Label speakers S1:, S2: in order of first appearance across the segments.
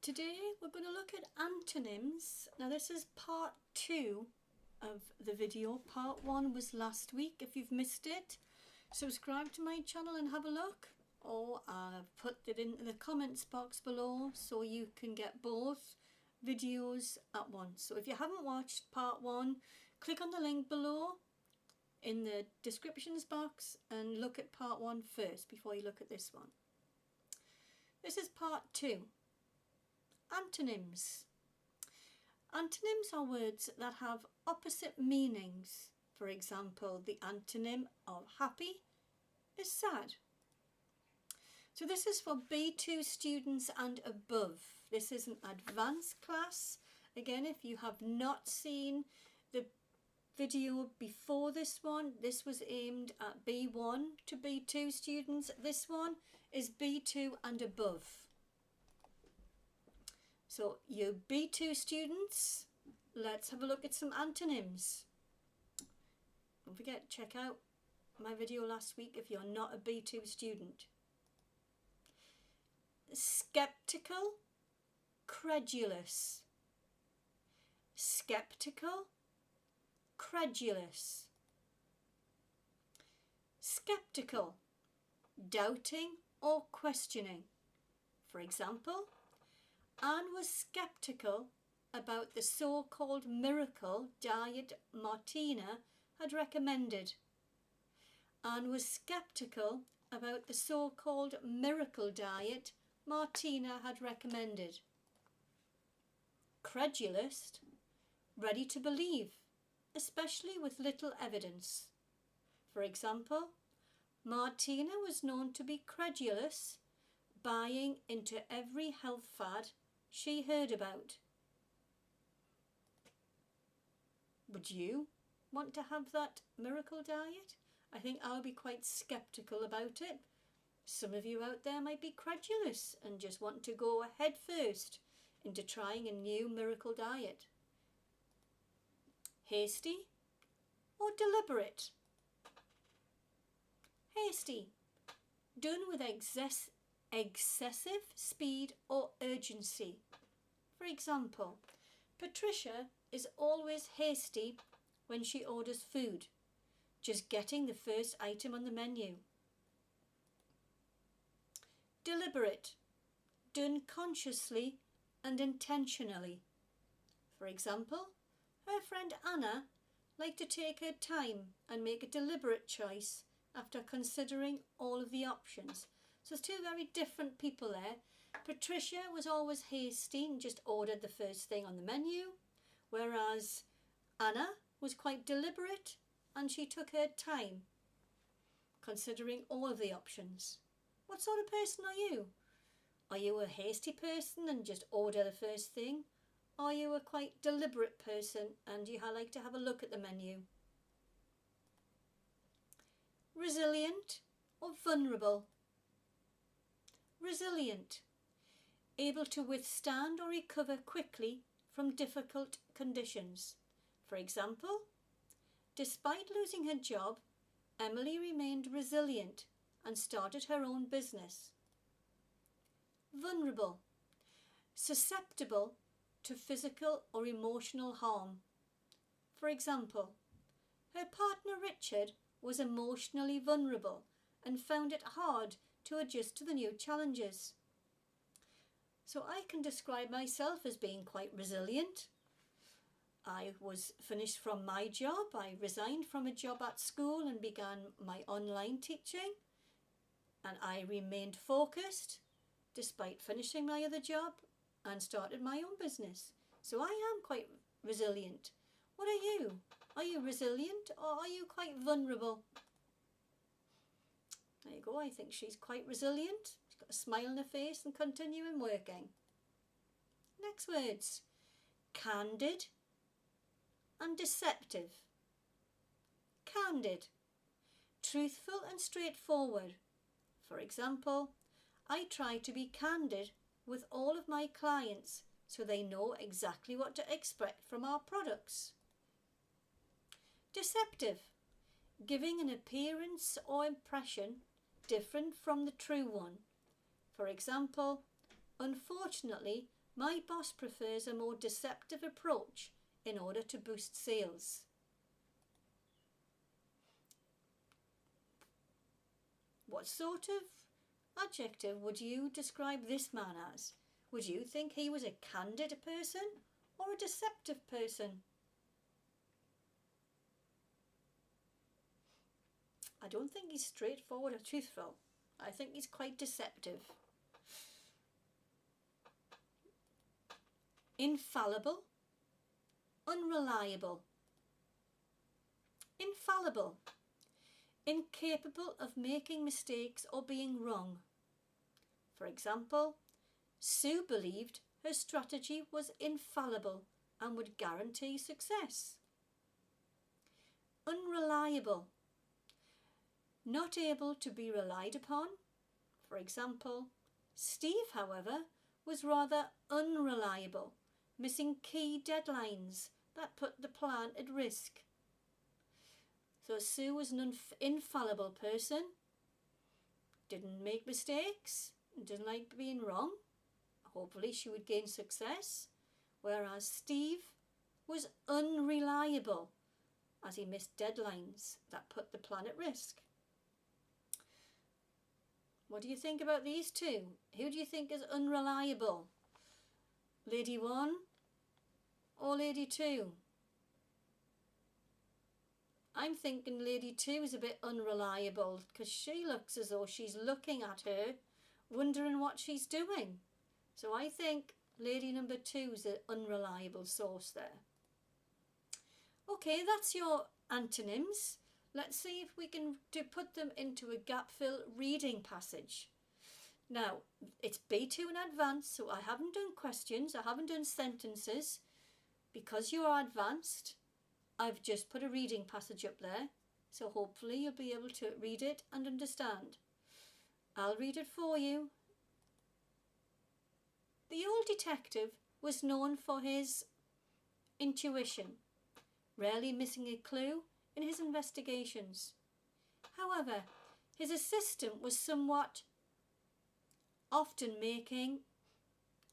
S1: Today we're going to look at antonyms. Now this is part 2 of the video. Part 1 was last week. If you've missed it, subscribe to my channel and have a look, or I've put it in the comments box below so you can get both videos at once. So if you haven't watched part 1, click on the link below in the descriptions box and look at part 1 first before you look at this one. This is part 2. Antonyms. Antonyms are words that have opposite meanings. For example, the antonym of happy is sad. So this is for B2 students and above. This is an advanced class. Again, if you have not seen the video before this one, this was aimed at B1 to B2 students. This one is B2 and above. So you B2 students, let's have a look at some antonyms. Don't forget, check out my video last week if you're not a B2 student. Skeptical, credulous. Skeptical, credulous. Skeptical, doubting or questioning. For example, Anne was skeptical about the so-called miracle diet Martina had recommended. Anne was skeptical about the so-called miracle diet Martina had recommended. Credulous, ready to believe, especially with little evidence. For example, Martina was known to be credulous, buying into every health fad she heard about. Would you want to have that miracle diet? I think I'll be quite skeptical about it. Some of you out there might be credulous and just want to go head first into trying a new miracle diet. Hasty or deliberate? Hasty, done with excessive speed or urgency. For example, Patricia is always hasty when she orders food, just getting the first item on the menu. Deliberate, done consciously and intentionally. For example, her friend Anna liked to take her time and make a deliberate choice after considering all of the options. So there's two very different people there. Patricia was always hasty and just ordered the first thing on the menu, whereas Anna was quite deliberate and she took her time, considering all of the options. What sort of person are you? Are you a hasty person and just order the first thing? Or are you a quite deliberate person and you like to have a look at the menu? Resilient or vulnerable? Resilient, able to withstand or recover quickly from difficult conditions. For example, despite losing her job, Emily remained resilient and started her own business. Vulnerable, susceptible to physical or emotional harm. For example, her partner Richard was emotionally vulnerable and found it hard to adjust to the new challenges. So I can describe myself as being quite resilient. I was finished from my job. I resigned from a job at school and began my online teaching. And I remained focused despite finishing my other job and started my own business. So I am quite resilient. What are you? Are you resilient or are you quite vulnerable? There you go, I think she's quite resilient. She's got a smile on her face and continuing working. Next words, candid and deceptive. Candid, truthful and straightforward. For example, I try to be candid with all of my clients so they know exactly what to expect from our products. Deceptive, giving an appearance or impression different from the true one. For example, unfortunately, My boss prefers a more deceptive approach in order to boost sales. What sort of adjective would you describe this man as? Would you think he was a candid person or a deceptive person? I don't think he's straightforward or truthful. I think he's quite deceptive. Infallible, unreliable. Infallible, incapable of making mistakes or being wrong. For example, Sue believed her strategy was infallible and would guarantee success. Unreliable, not able to be relied upon. For example, Steve, however, was rather unreliable, missing key deadlines that put the plan at risk. So Sue was an infallible person, didn't make mistakes, didn't like being wrong. Hopefully she would gain success. Whereas Steve was unreliable as he missed deadlines that put the plan at risk. What do you think about these two? Who do you think is unreliable? Lady 1 or Lady 2? I'm thinking Lady 2 is a bit unreliable because she looks as though she's looking at her, wondering what she's doing. So I think Lady number 2 is an unreliable source there. Okay, that's your antonyms. Let's see if we can put them into a gap-fill reading passage. Now, it's B2 in advance, so I haven't done questions, I haven't done sentences. Because you are advanced, I've just put a reading passage up there, so hopefully you'll be able to read it and understand. I'll read it for you. The old detective was known for his intuition, rarely missing a clue in his investigations. However, his assistant was somewhat often making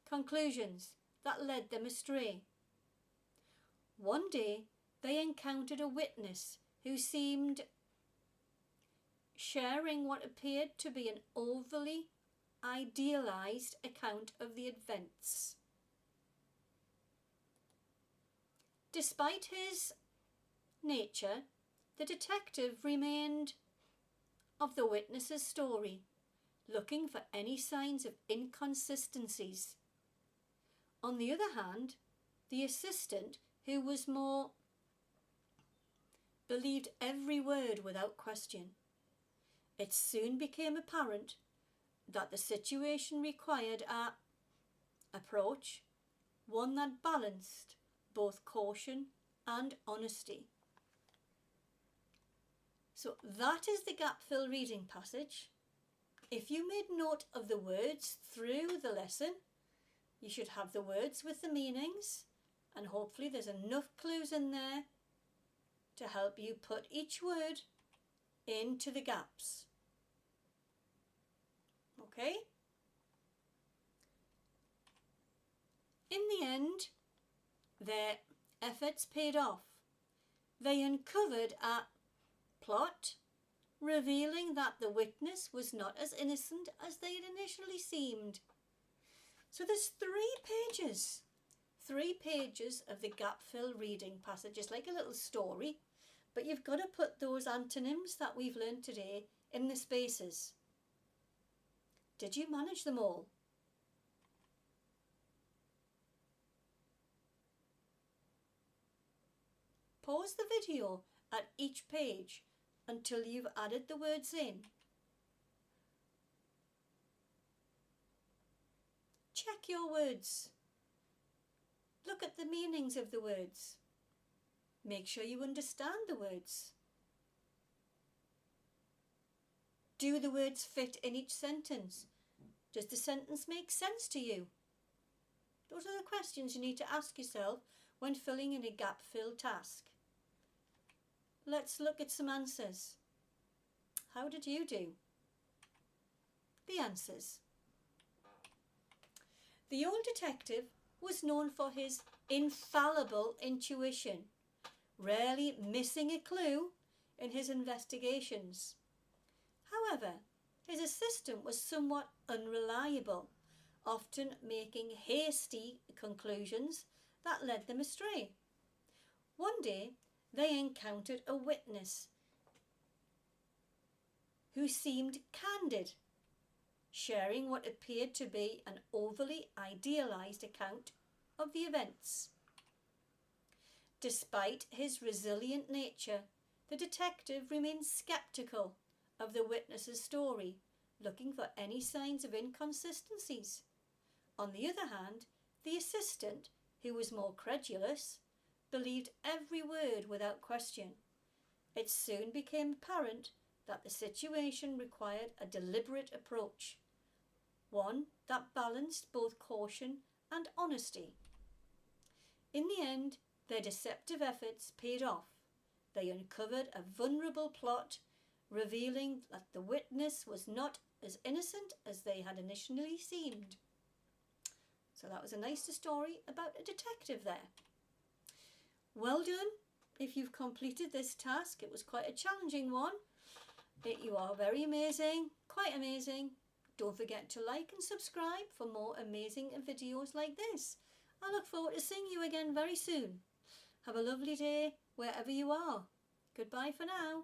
S1: conclusions that led them astray. One day, they encountered a witness who seemed sharing what appeared to be an overly idealized account of the events. Despite his nature, the detective remained of the witness's story, looking for any signs of inconsistencies. On the other hand, the assistant, who was more, believed every word without question. It soon became apparent that the situation required a approach, one that balanced both caution and honesty. So that is the gap-fill reading passage. If you made note of the words through the lesson, you should have the words with the meanings, and hopefully there's enough clues in there to help you put each word into the gaps. Okay? In the end, their efforts paid off. They uncovered a plot, revealing that the witness was not as innocent as they had initially seemed. So there's 3 pages of the gap-fill reading passage. It's like a little story, but you've got to put those antonyms that we've learned today in the spaces. Did you manage them all? Pause the video at each page until you've added the words in. Check your words. Look at the meanings of the words. Make sure you understand the words. Do the words fit in each sentence? Does the sentence make sense to you? Those are the questions you need to ask yourself when filling in a gap-fill task. Let's look at some answers. How did you do? The answers. The old detective was known for his infallible intuition, rarely missing a clue in his investigations. However, his assistant was somewhat unreliable, often making hasty conclusions that led them astray. One day, they encountered a witness who seemed candid, sharing what appeared to be an overly idealized account of the events. Despite his resilient nature, the detective remained skeptical of the witness's story, looking for any signs of inconsistencies. On the other hand, the assistant, who was more credulous, believed every word without question. It soon became apparent that the situation required a deliberate approach, one that balanced both caution and honesty. In the end, their deceptive efforts paid off. They uncovered a vulnerable plot, revealing that the witness was not as innocent as they had initially seemed. So that was a nice story about a detective there. Well done if you've completed this task. It was quite a challenging one. You are very amazing, quite amazing. Don't forget to like and subscribe for more amazing videos like this. I look forward to seeing you again very soon. Have a lovely day wherever you are. Goodbye for now.